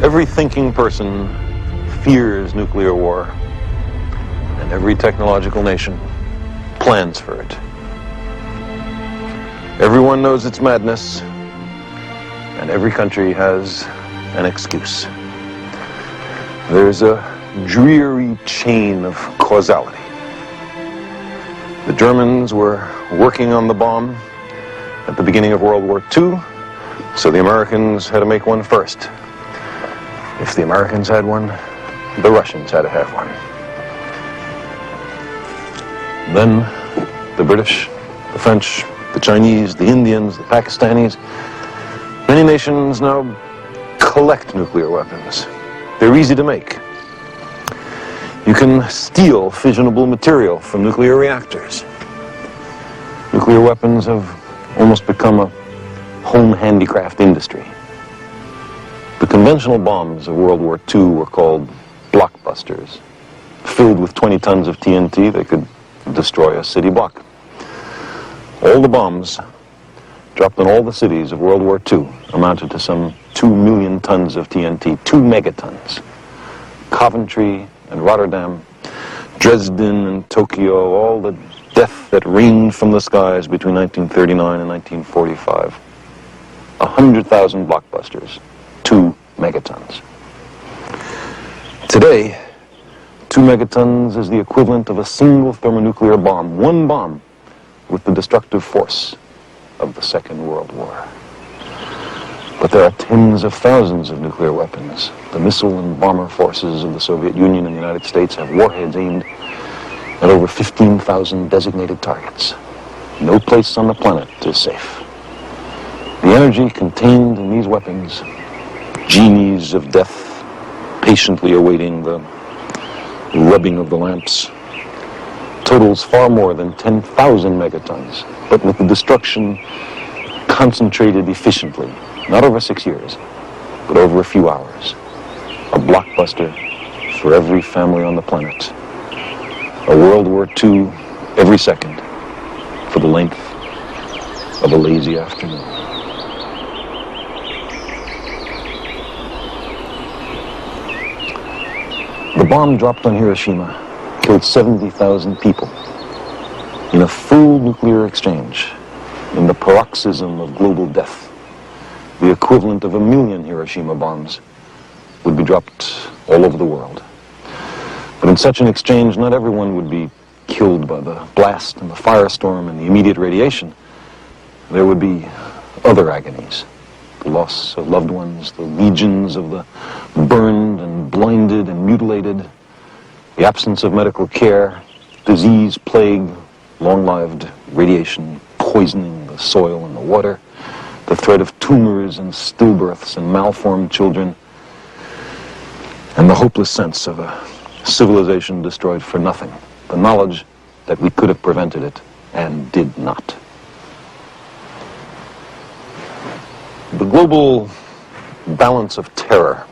Every thinking person fears nuclear war, and every technological nation plans for it. Everyone knows it's madness, and every country has an excuse. There's a dreary chain of causality. The Germans were working on the bomb at the beginning of World War II, so the Americans had to make one first. If the Americans had one, the Russians had to have one. Then the British, the French, the Chinese, the Indians, the Pakistanis, many nations now collect nuclear weapons. They're easy to make. You can steal fissionable material from nuclear reactors. Nuclear weapons have almost become a home handicraft industry. The conventional bombs of World War II were called blockbusters. Filled with 20 tons of TNT, they could destroy a city block. All the bombs dropped on all the cities of World War II amounted to some 2 million tons of TNT, 2 megatons. Coventry and Rotterdam, Dresden and Tokyo, all the death that rained from the skies between 1939 and 1945. 100,000 blockbusters, 2 megatons. Today, 2 megatons is the equivalent of a single thermonuclear bomb, one bomb, with the destructive force of the Second World War. But there are tens of thousands of nuclear weapons. The missile and bomber forces of the Soviet Union and the United States have warheads aimed at over 15,000 designated targets. No place on the planet is safe. The energy contained in these weapons, genies of death patiently awaiting the rubbing of the lamps, totals far more than 10,000 megatons, but with the destruction concentrated efficiently, not over 6 years, but over a few hours. A blockbuster for every family on the planet. A World War II every second for the length of a lazy afternoon. The bomb dropped on Hiroshima killed 70,000 people in a full nuclear exchange, in the paroxysm of global death. The equivalent of 1 million Hiroshima bombs would be dropped all over the world. But in such an exchange, not everyone would be killed by the blast and the firestorm and the immediate radiation. There would be other agonies. The loss of loved ones, the legions of the burned and blinded and mutilated, the absence of medical care, disease, plague, long-lived radiation poisoning the soil and the water, the threat of tumors and stillbirths and malformed children, and the hopeless sense of a civilization destroyed for nothing, the knowledge that we could have prevented it and did not. The global balance of terror,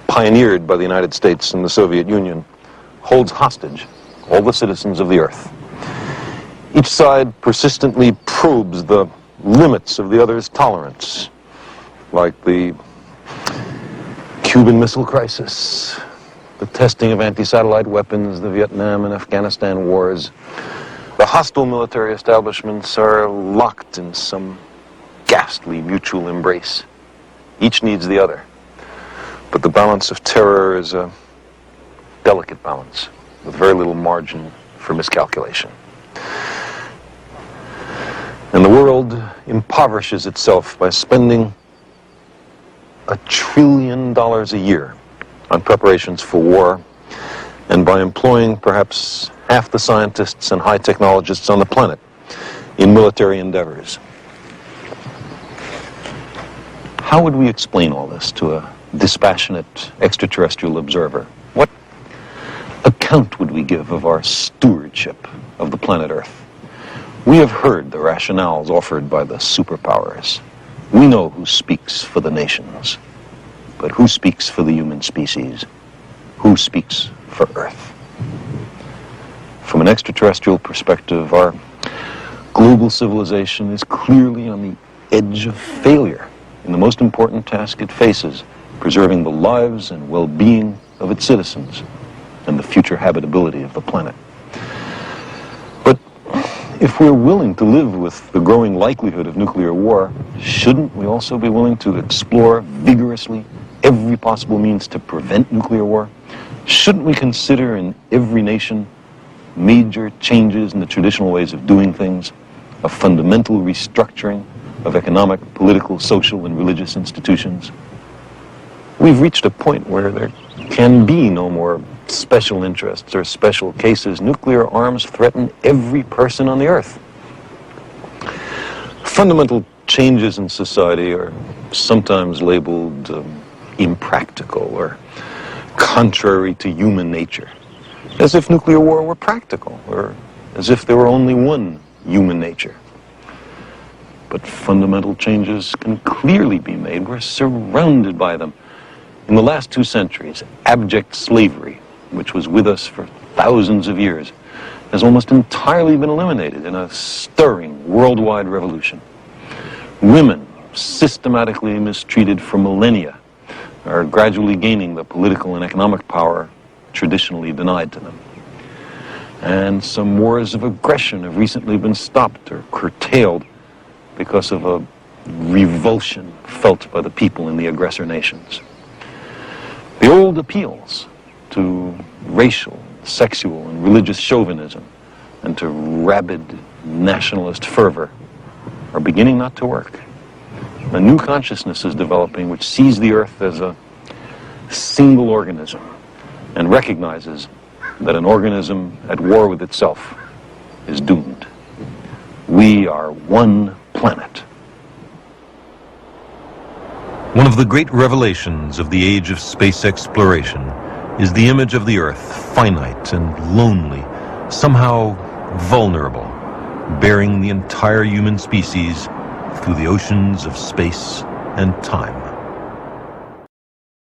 pioneered by the United States and the Soviet Union, holds hostage all the citizens of the earth. Each side persistently probes the limits of the other's tolerance, like the Cuban Missile Crisis, the testing of anti-satellite weapons, the Vietnam and Afghanistan wars. The hostile military establishments are locked in some ghastly mutual embrace. Each needs the other. But the balance of terror is a delicate balance with very little margin for miscalculation. And the world impoverishes itself by spending $1 trillion a year on preparations for war, and by employing perhaps half the scientists and high technologists on the planet in military endeavors. How would we explain all this to a dispassionate extraterrestrial observer? What account would we give of our stewardship of the planet Earth? We have heard the rationales offered by the superpowers. We know who speaks for the nations, but who speaks for the human species? Who speaks for Earth? From an extraterrestrial perspective, our global civilization is clearly on the edge of failure in the most important task it faces, preserving the lives and well-being of its citizens and the future habitability of the planet. But if we're willing to live with the growing likelihood of nuclear war, shouldn't we also be willing to explore vigorously every possible means to prevent nuclear war? Shouldn't we consider in every nation major changes in the traditional ways of doing things, a fundamental restructuring of economic, political, social, and religious institutions? We've reached a point where there can be no more special interests or special cases. Nuclear arms threaten every person on the earth. Fundamental changes in society are sometimes labeled impractical or contrary to human nature, as if nuclear war were practical, or as if there were only one human nature. But fundamental changes can clearly be made. We're surrounded by them. In the last 2 centuries, abject slavery, which was with us for thousands of years, has almost entirely been eliminated in a stirring worldwide revolution. Women, systematically mistreated for millennia, are gradually gaining the political and economic power traditionally denied to them. And some wars of aggression have recently been stopped or curtailed because of a revulsion felt by the people in the aggressor nations. The old appeals to racial, sexual, and religious chauvinism and to rabid nationalist fervor are beginning not to work. A new consciousness is developing which sees the earth as a single organism and recognizes that an organism at war with itself is doomed. We are one planet. One of the great revelations of the age of space exploration is the image of the Earth, finite and lonely, somehow vulnerable, bearing the entire human species through the oceans of space and time.